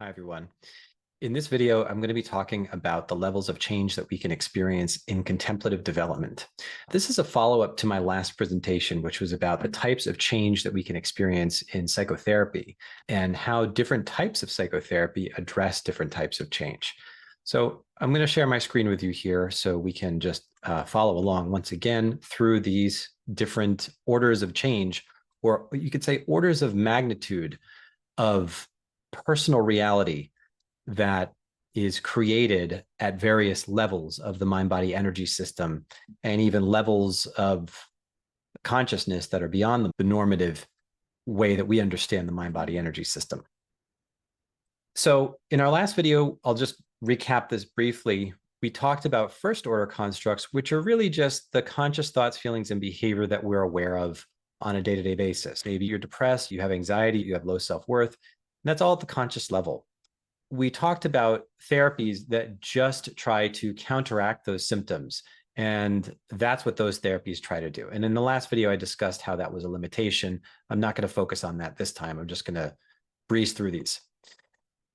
Hi, everyone. In this video, I'm going to be talking about the levels of change that we can experience in contemplative development. This is a follow-up to my last presentation, which was about the types of change that we can experience in psychotherapy and how different types of psychotherapy address different types of change. So I'm going to share my screen with you here so we can just follow along once again through these different orders of change, or you could say orders of magnitude of personal reality that is created at various levels of the mind-body energy system and even levels of consciousness that are beyond the normative way that we understand the mind-body energy system. So in our last video, I'll just recap this briefly. We talked about first order constructs, which are really just the conscious thoughts, feelings, and behavior that we're aware of on a day-to-day basis. Maybe you're depressed, you have anxiety, you have low self-worth. That's all at the conscious level. We talked about therapies that just try to counteract those symptoms. And that's what those therapies try to do. And in the last video, I discussed how that was a limitation. I'm not going to focus on that this time. I'm just going to breeze through these.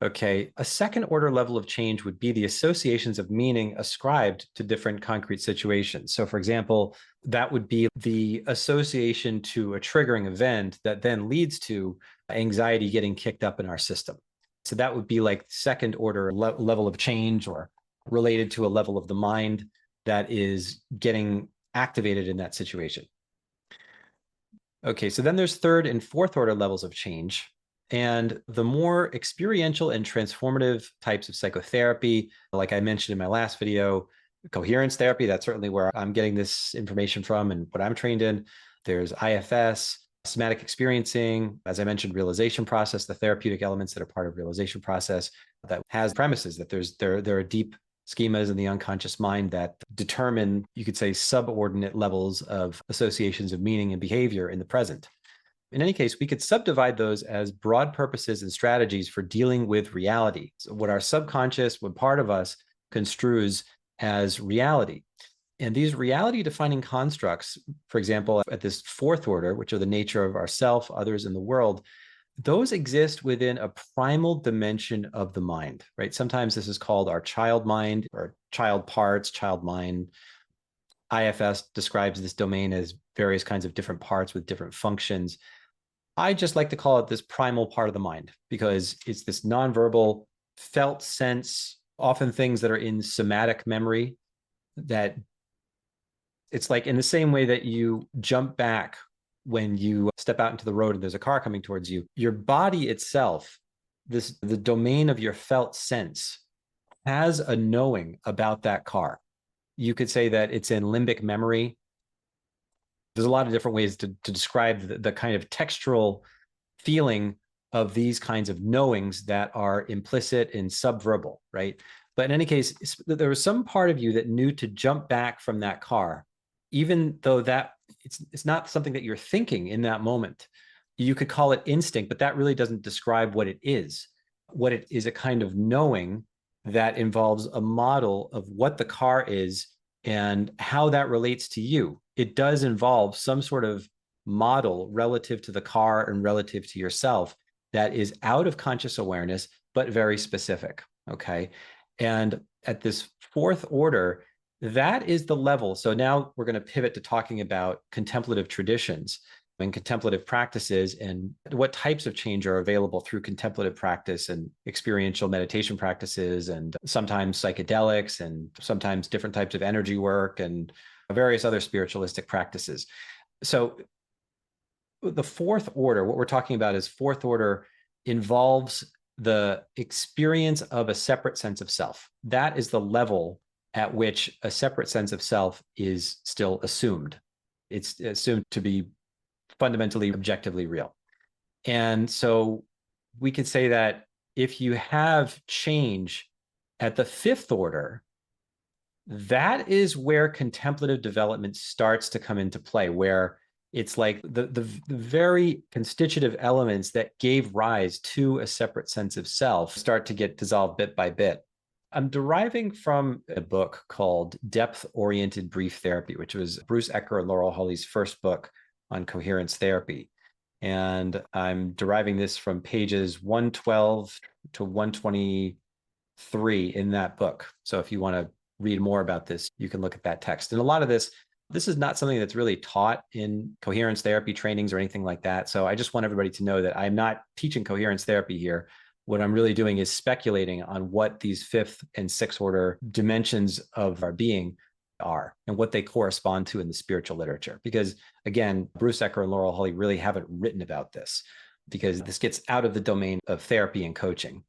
Okay, a second order level of change would be the associations of meaning ascribed to different concrete situations. So for example, that would be the association to a triggering event that then leads to anxiety getting kicked up in our system. So that would be like second order level of change, or related to a level of the mind that is getting activated in that situation. Okay, so then there's third and fourth order levels of change. And the more experiential and transformative types of psychotherapy, like I mentioned in my last video, coherence therapy, that's certainly where I'm getting this information from and what I'm trained in. There's IFS, somatic experiencing, as I mentioned, realization process, the therapeutic elements that are part of realization process that has premises that there are deep schemas in the unconscious mind that determine, you could say, subordinate levels of associations of meaning and behavior in the present. In any case, we could subdivide those as broad purposes and strategies for dealing with reality. So what our subconscious, what part of us construes as reality. And these reality-defining constructs, for example, at this fourth order, which are the nature of ourself, others, and the world, those exist within a primal dimension of the mind, right? Sometimes this is called our child mind or child parts, child mind. IFS describes this domain as various kinds of different parts with different functions. I just like to call it this primal part of the mind because it's this nonverbal, felt sense, often things that are in somatic memory, that it's like in the same way that you jump back when you step out into the road and there's a car coming towards you, your body itself, the domain of your felt sense, has a knowing about that car. You could say that it's in limbic memory. There's a lot of different ways to describe the kind of textural feeling of these kinds of knowings that are implicit and subverbal, right? But in any case, there was some part of you that knew to jump back from that car, even though that it's not something that you're thinking in that moment. You could call it instinct, but that really doesn't describe what it is. What it is, a kind of knowing that involves a model of what the car is and how that relates to you. It does involve some sort of model relative to the car and relative to yourself that is out of conscious awareness, but very specific, okay? And at this fourth order, that is the level. So now we're going to pivot to talking about contemplative traditions and contemplative practices and what types of change are available through contemplative practice and experiential meditation practices, and sometimes psychedelics, and sometimes different types of energy work and various other spiritualistic practices. So the fourth order, what we're talking about is fourth order involves the experience of a separate sense of self. That is the level at which a separate sense of self is still assumed. It's assumed to be fundamentally, objectively real. And so we could say that if you have change at the fifth order, that is where contemplative development starts to come into play, where it's like the very constitutive elements that gave rise to a separate sense of self start to get dissolved bit by bit. I'm deriving from a book called Depth-Oriented Brief Therapy, which was Bruce Ecker and Laurel Hulley's first book on coherence therapy. And I'm deriving this from pages 112 to 123 in that book. So if you want to read more about this, you can look at that text. And a lot of this is not something that's really taught in coherence therapy trainings or anything like that. So I just want everybody to know that I'm not teaching coherence therapy here. What I'm really doing is speculating on what these fifth and sixth order dimensions of our being are and what they correspond to in the spiritual literature. Because again, Bruce Ecker and Laurel Hulley really haven't written about this, because this gets out of the domain of therapy and coaching.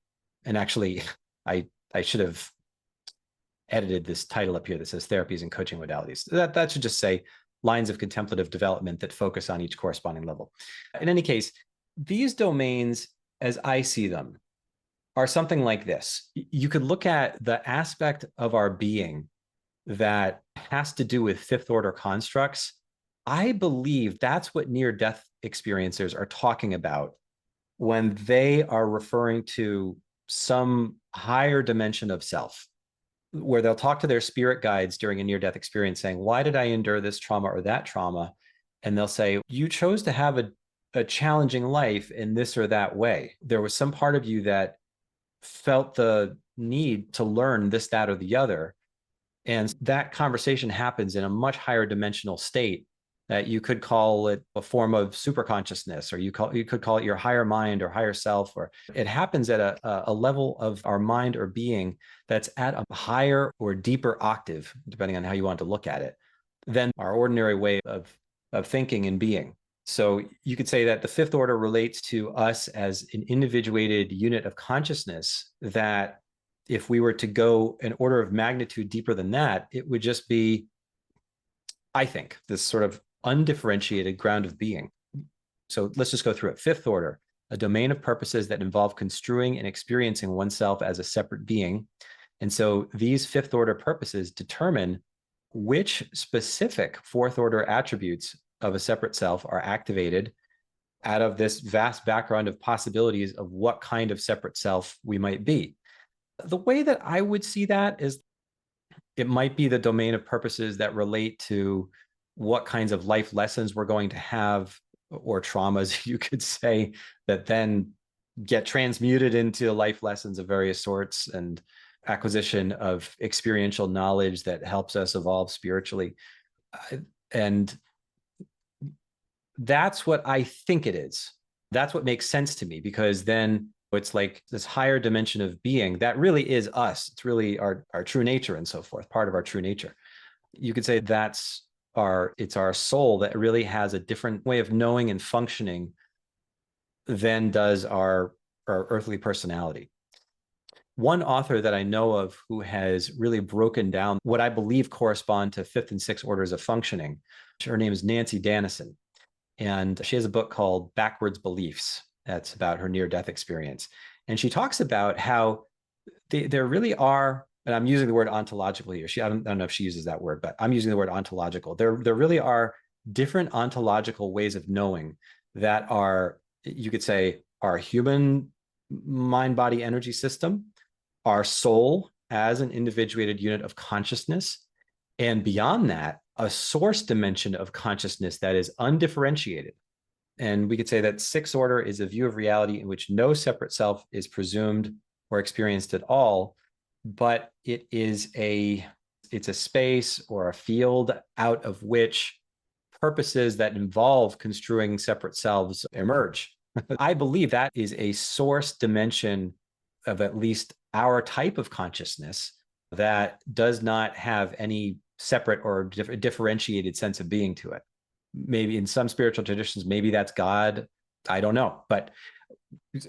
And actually, I should have edited this title up here that says therapies and coaching modalities. That should just say lines of contemplative development that focus on each corresponding level. In any case, these domains, as I see them, are something like this. You could look at the aspect of our being that has to do with fifth order constructs. I believe that's what near-death experiencers are talking about when they are referring to some higher dimension of self, where they'll talk to their spirit guides during a near-death experience saying, why did I endure this trauma or that trauma? And they'll say, you chose to have a challenging life in this or that way. There was some part of you that felt the need to learn this, that, or the other. And that conversation happens in a much higher dimensional state that you could call it a form of superconsciousness, or you could call it your higher mind or higher self, or it happens at a level of our mind or being that's at a higher or deeper octave, depending on how you want to look at it, than our ordinary way of thinking and being. So you could say that the fifth order relates to us as an individuated unit of consciousness that if we were to go an order of magnitude deeper than that, it would just be, I think, this sort of undifferentiated ground of being. So let's just go through it. Fifth order, a domain of purposes that involve construing and experiencing oneself as a separate being. And so these fifth order purposes determine which specific fourth order attributes of a separate self are activated out of this vast background of possibilities of what kind of separate self we might be. The way that I would see that is it might be the domain of purposes that relate to what kinds of life lessons we're going to have, or traumas, you could say, that then get transmuted into life lessons of various sorts and acquisition of experiential knowledge that helps us evolve spiritually. And that's what I think it is. That's what makes sense to me, because then it's like this higher dimension of being that really is us. It's really our true nature and so forth, part of our true nature. You could say it's our soul that really has a different way of knowing and functioning than does our earthly personality. One author that I know of who has really broken down what I believe correspond to fifth and sixth orders of functioning, her name is Nancy Dannison. And she has a book called Backwards Beliefs that's about her near-death experience. And she talks about how there really are, and I'm using the word ontological here. I don't know if she uses that word, but I'm using the word ontological. There really are different ontological ways of knowing that are, you could say, our human mind-body energy system, our soul as an individuated unit of consciousness, and beyond that, a source dimension of consciousness that is undifferentiated. And we could say that sixth order is a view of reality in which no separate self is presumed or experienced at all, but it's a space or a field out of which purposes that involve construing separate selves emerge. I believe that is a source dimension of at least our type of consciousness that does not have any separate or differentiated sense of being to it. Maybe in some spiritual traditions, maybe that's God. I don't know. But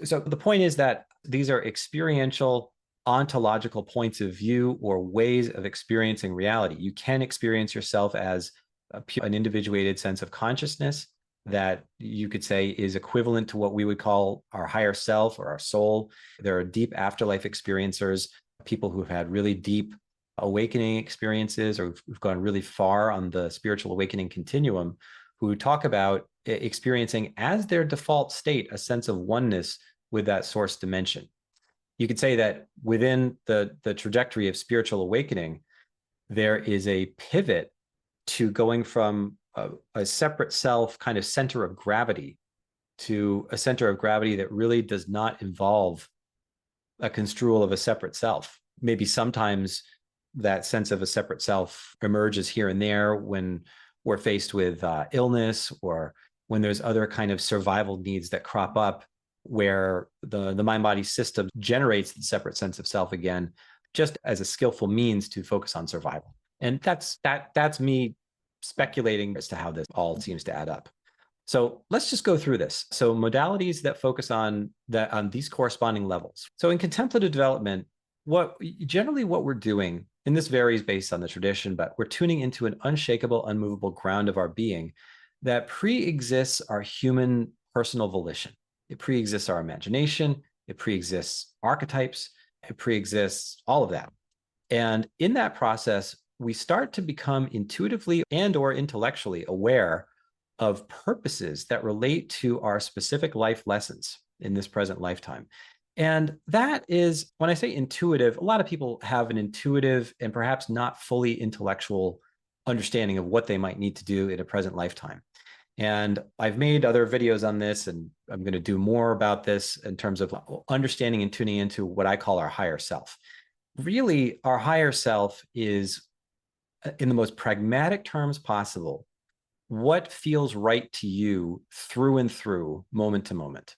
so the point is that these are experiential, ontological points of view or ways of experiencing reality. You can experience yourself as an individuated sense of consciousness that you could say is equivalent to what we would call our higher self or our soul. There are deep afterlife experiencers, people who've had really deep awakening experiences or who've gone really far on the spiritual awakening continuum, who talk about experiencing as their default state a sense of oneness with that source dimension. You could say that within the trajectory of spiritual awakening, there is a pivot to going from a separate self kind of center of gravity to a center of gravity that really does not involve a construal of a separate self. Maybe sometimes that sense of a separate self emerges here and there when we're faced with illness, or when there's other kind of survival needs that crop up, where the mind-body system generates the separate sense of self again, just as a skillful means to focus on survival. And that's me speculating as to how this all seems to add up. So let's just go through this. So modalities that focus on these corresponding levels. So in contemplative development, what we're doing, and this varies based on the tradition, but we're tuning into an unshakable, unmovable ground of our being that pre-exists our human personal volition. It pre-exists our imagination. It pre-exists archetypes. It pre-exists all of that. And in that process, we start to become intuitively and or intellectually aware of purposes that relate to our specific life lessons in this present lifetime. And that is, when I say intuitive, a lot of people have an intuitive and perhaps not fully intellectual understanding of what they might need to do in a present lifetime. And I've made other videos on this, and I'm going to do more about this in terms of understanding and tuning into what I call our higher self. Really, our higher self is, in the most pragmatic terms possible, what feels right to you through and through, moment to moment.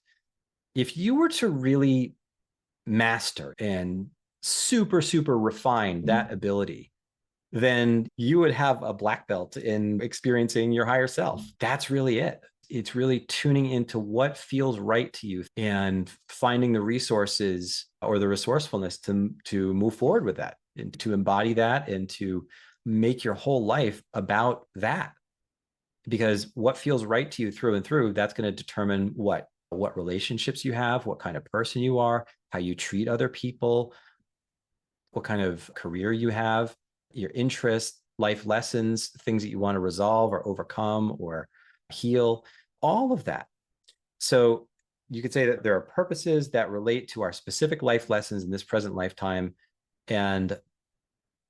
If you were to really master and super, super refine that ability, then you would have a black belt in experiencing your higher self. That's really it. It's really tuning into what feels right to you and finding the resources or the resourcefulness to move forward with that, and to embody that, and to make your whole life about that. Because what feels right to you through and through, that's going to determine what relationships you have, what kind of person you are, how you treat other people, what kind of career you have, your interests, life lessons, things that you want to resolve or overcome or heal, all of that. So you could say that there are purposes that relate to our specific life lessons in this present lifetime. And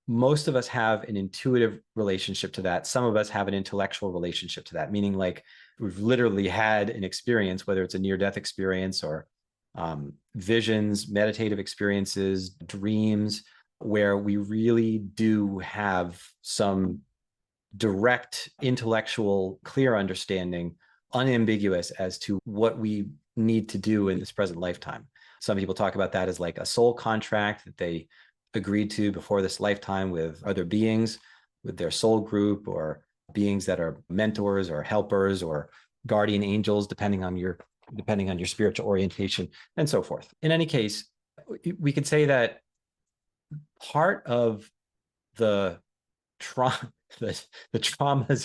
most of us have an intuitive relationship to that. Some of us have an intellectual relationship to that, meaning like we've literally had an experience, whether it's a near-death experience or visions, meditative experiences, dreams, where we really do have some direct intellectual, clear understanding, unambiguous as to what we need to do in this present lifetime. Some people talk about that as like a soul contract that they agreed to before this lifetime with other beings, with their soul group, or beings that are mentors or helpers or guardian angels, depending on your spiritual orientation, and so forth. In any case, we could say that part of the traumas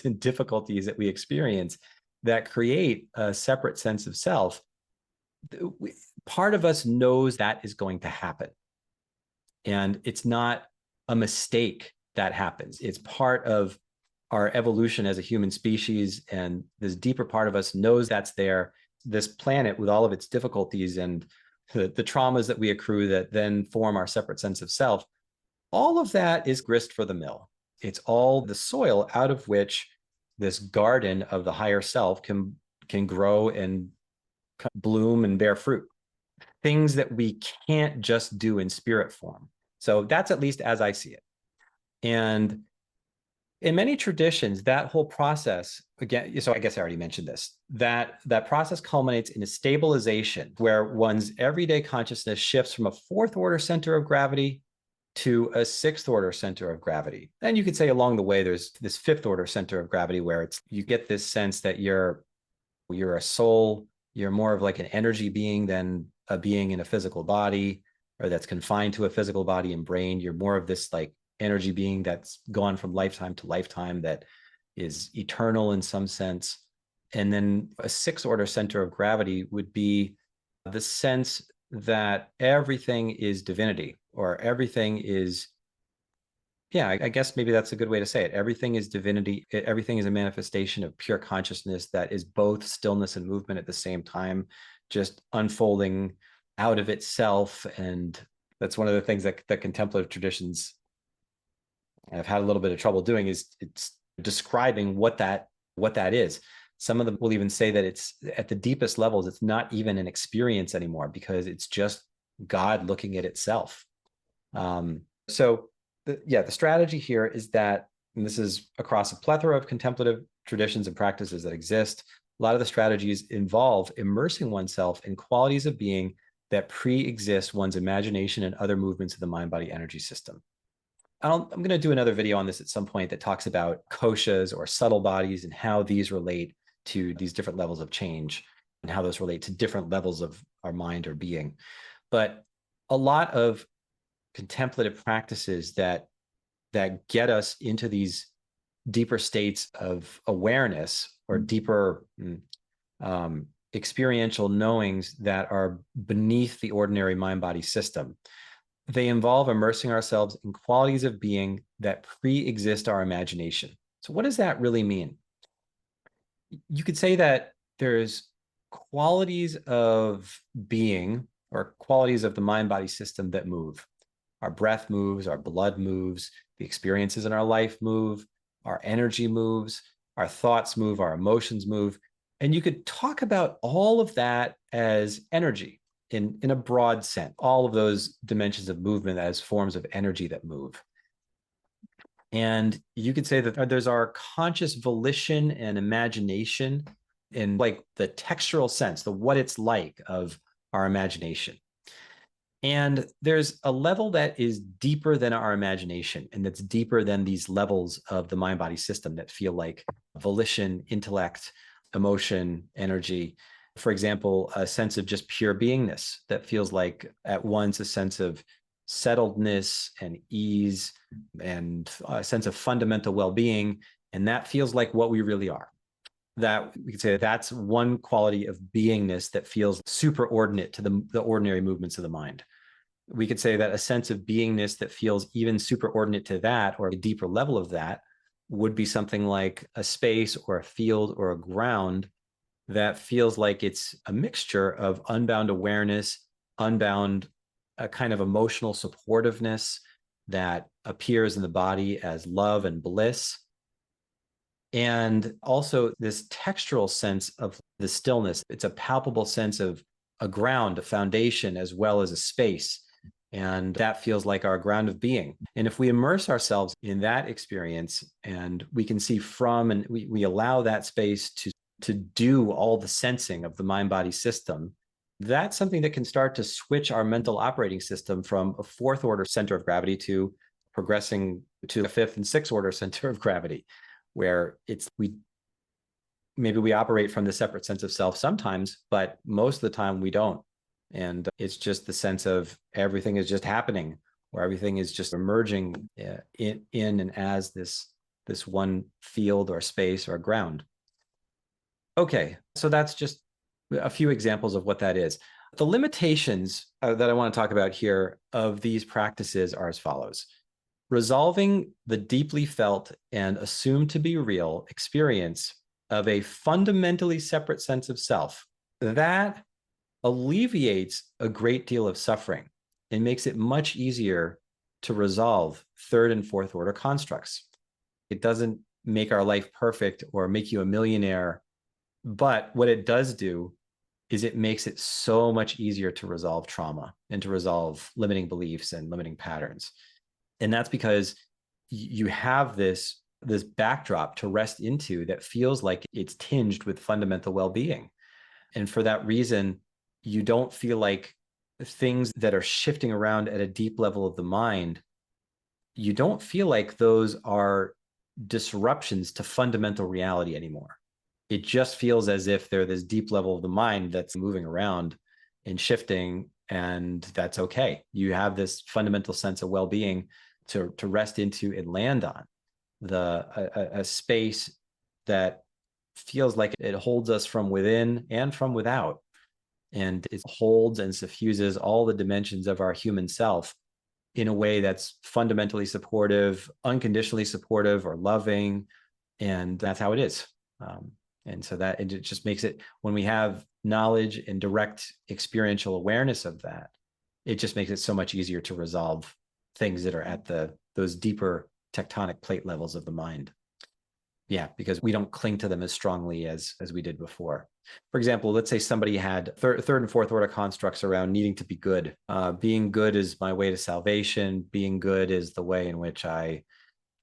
and difficulties that we experience that create a separate sense of self, part of us knows that is going to happen. And it's not a mistake that happens. It's part of our evolution as a human species. And this deeper part of us knows that's there. This planet, with all of its difficulties and the traumas that we accrue that then form our separate sense of self, all of that is grist for the mill. It's all the soil out of which this garden of the higher self can grow and bloom and bear fruit. Things that we can't just do in spirit form. So that's at least as I see it. And in many traditions, that whole process, again, so I guess I already mentioned this, that process culminates in a stabilization where one's everyday consciousness shifts from a fourth order center of gravity to a sixth order center of gravity. And you could say along the way, there's this fifth order center of gravity where you get this sense that you're a soul, you're more of like an energy being than a being in a physical body, or that's confined to a physical body and brain. You're more of this like energy being that's gone from lifetime to lifetime, that is eternal in some sense. And then a sixth order center of gravity would be the sense that everything is divinity, or everything is, yeah, I guess maybe that's a good way to say it. Everything is divinity. Everything is a manifestation of pure consciousness that is both stillness and movement at the same time, just unfolding out of itself. And that's one of the things that contemplative traditions have had a little bit of trouble doing, is it's describing what that is. Some of them will even say that it's at the deepest levels, it's not even an experience anymore because it's just God looking at itself. The strategy here is that, and this is across a plethora of contemplative traditions and practices that exist, a lot of the strategies involve immersing oneself in qualities of being that pre-exist one's imagination and other movements of the mind-body energy system. I'm going to do another video on this at some point that talks about koshas or subtle bodies and how these relate to these different levels of change and how those relate to different levels of our mind or being. But a lot of contemplative practices that get us into these deeper states of awareness or deeper experiential knowings that are beneath the ordinary mind-body system. They involve immersing ourselves in qualities of being that pre-exist our imagination. So what does that really mean? You could say that there's qualities of being or qualities of the mind-body system that move. Our breath moves, our blood moves, the experiences in our life move, our energy moves, our thoughts move, our emotions move. And you could talk about all of that as energy in a broad sense, all of those dimensions of movement as forms of energy that move. And you could say that there's our conscious volition and imagination in like the textural sense, the what it's like of our imagination. And there's a level that is deeper than our imagination, and that's deeper than these levels of the mind-body system that feel like volition, intellect, emotion, energy. For example, a sense of just pure beingness that feels like at once a sense of settledness and ease and a sense of fundamental well-being. And that feels like what we really are. That we could say that's one quality of beingness that feels superordinate to the ordinary movements of the mind. We could say that a sense of beingness that feels even superordinate to that, or a deeper level of that, would be something like a space or a field or a ground that feels like it's a mixture of unbound awareness, unbound a kind of emotional supportiveness that appears in the body as love and bliss. And also this textural sense of the stillness. It's a palpable sense of a ground, a foundation, as well as a space. And that feels like our ground of being. And if we immerse ourselves in that experience and we can see from, and we allow that space to do all the sensing of the mind-body system, that's something that can start to switch our mental operating system from a fourth order center of gravity to progressing to a fifth and sixth order center of gravity, where maybe we operate from the separate sense of self sometimes, but most of the time we don't. And it's just the sense of everything is just happening, or everything is just emerging in and as this one field or space or ground. Okay, so that's just a few examples of what that is. The limitations that I want to talk about here of these practices are as follows. Resolving the deeply felt and assumed to be real experience of a fundamentally separate sense of self, that alleviates a great deal of suffering and makes it much easier to resolve third and fourth order constructs. It doesn't make our life perfect or make you a millionaire, but what it does do is it makes it so much easier to resolve trauma and to resolve limiting beliefs and limiting patterns. And that's because you have this backdrop to rest into that feels like it's tinged with fundamental well-being. And for that reason, you don't feel like things that are shifting around at a deep level of the mind, you don't feel like those are disruptions to fundamental reality anymore. It just feels as if they're this deep level of the mind that's moving around and shifting, and that's okay. You have this fundamental sense of well-being to rest into and land on, a space that feels like it holds us from within and from without. And it holds and suffuses all the dimensions of our human self in a way that's fundamentally supportive, unconditionally supportive or loving. And that's how it is. And so that it just makes it, when we have knowledge and direct experiential awareness of that, it just makes it so much easier to resolve things that are at those deeper tectonic plate levels of the mind. Yeah, because we don't cling to them as strongly as we did before. For example, let's say somebody had third and fourth order constructs around needing to be good. Being good is my way to salvation. Being good is the way in which I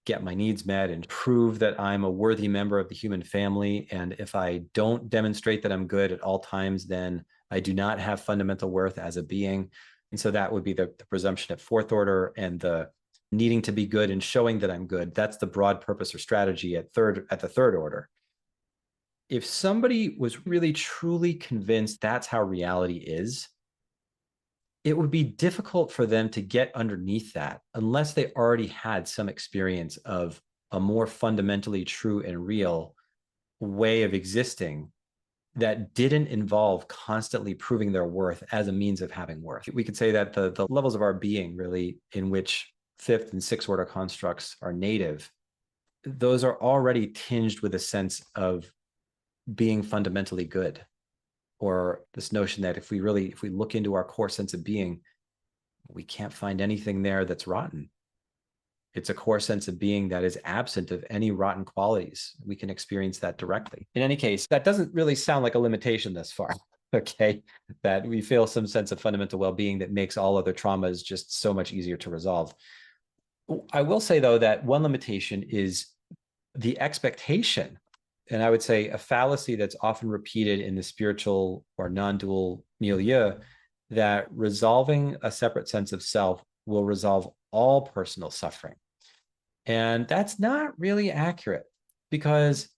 get my needs met and prove that I'm a worthy member of the human family. And if I don't demonstrate that I'm good at all times, then I do not have fundamental worth as a being. And so that would be the presumption at fourth order, and the needing to be good and showing that I'm good. That's the broad purpose or strategy at the third order. If somebody was really truly convinced that's how reality is, it would be difficult for them to get underneath that unless they already had some experience of a more fundamentally true and real way of existing that didn't involve constantly proving their worth as a means of having worth. We could say that the levels of our being, really, in which fifth and sixth order constructs are native, those are already tinged with a sense of being fundamentally good, or this notion that if we look into our core sense of being, we can't find anything there that's rotten. It's a core sense of being that is absent of any rotten qualities. We can experience that directly. In any case, that doesn't really sound like a limitation thus far, okay? That we feel some sense of fundamental well-being that makes all other traumas just so much easier to resolve. I will say, though, that one limitation is the expectation, and I would say a fallacy that's often repeated in the spiritual or non-dual milieu, that resolving a separate sense of self will resolve all personal suffering. And that's not really accurate, because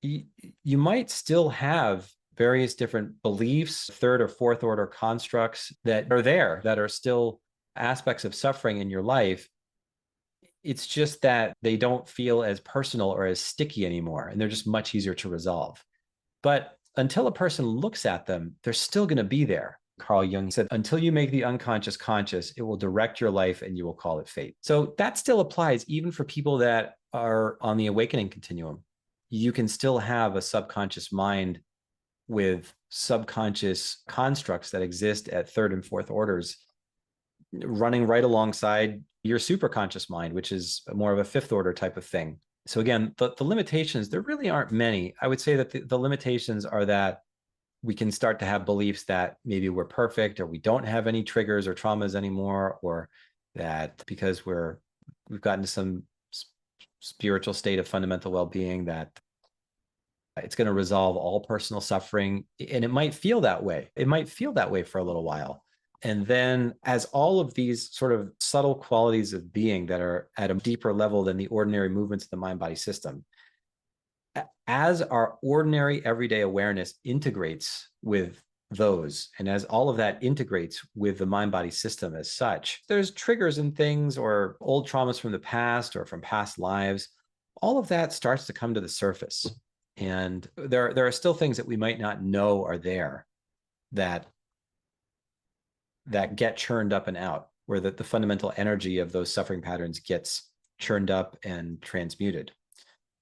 you might still have various different beliefs, third or fourth order constructs that are there, that are still aspects of suffering in your life. It's just that they don't feel as personal or as sticky anymore, and they're just much easier to resolve. But until a person looks at them, they're still going to be there. Carl Jung said, until you make the unconscious conscious, it will direct your life and you will call it fate. So that still applies even for people that are on the awakening continuum. You can still have a subconscious mind with subconscious constructs that exist at third and fourth orders, running right alongside your superconscious mind, which is more of a fifth order type of thing. So again, the limitations, there really aren't many. I would say that the limitations are that we can start to have beliefs that maybe we're perfect, or we don't have any triggers or traumas anymore, or that because we've gotten to some spiritual state of fundamental well-being, that it's going to resolve all personal suffering. And it might feel that way. It might feel that way for a little while. And then as all of these sort of subtle qualities of being that are at a deeper level than the ordinary movements of the mind-body system, as our ordinary everyday awareness integrates with those, and as all of that integrates with the mind-body system as such, there's triggers and things, or old traumas from the past or from past lives, all of that starts to come to the surface. And there are still things that we might not know are there that get churned up and out, where the fundamental energy of those suffering patterns gets churned up and transmuted.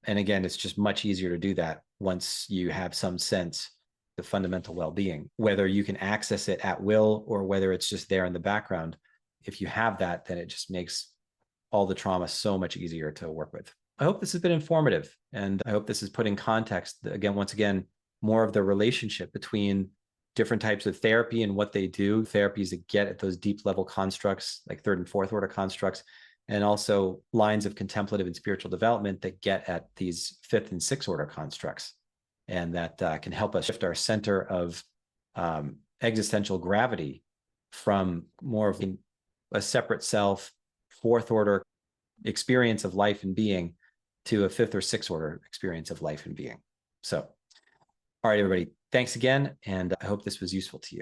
And again, it's just much easier to do that once you have some sense of fundamental well-being, whether you can access it at will or whether it's just there in the background. If you have that, then it just makes all the trauma so much easier to work with. I hope this has been informative, and I hope this has put in context, once again, more of the relationship between different types of therapy and what they do, therapies that get at those deep level constructs, like third and fourth order constructs, and also lines of contemplative and spiritual development that get at these fifth and sixth order constructs, and that can help us shift our center of existential gravity from more of a separate self, fourth order experience of life and being, to a fifth or sixth order experience of life and being. So, all right, everybody, thanks again, and I hope this was useful to you.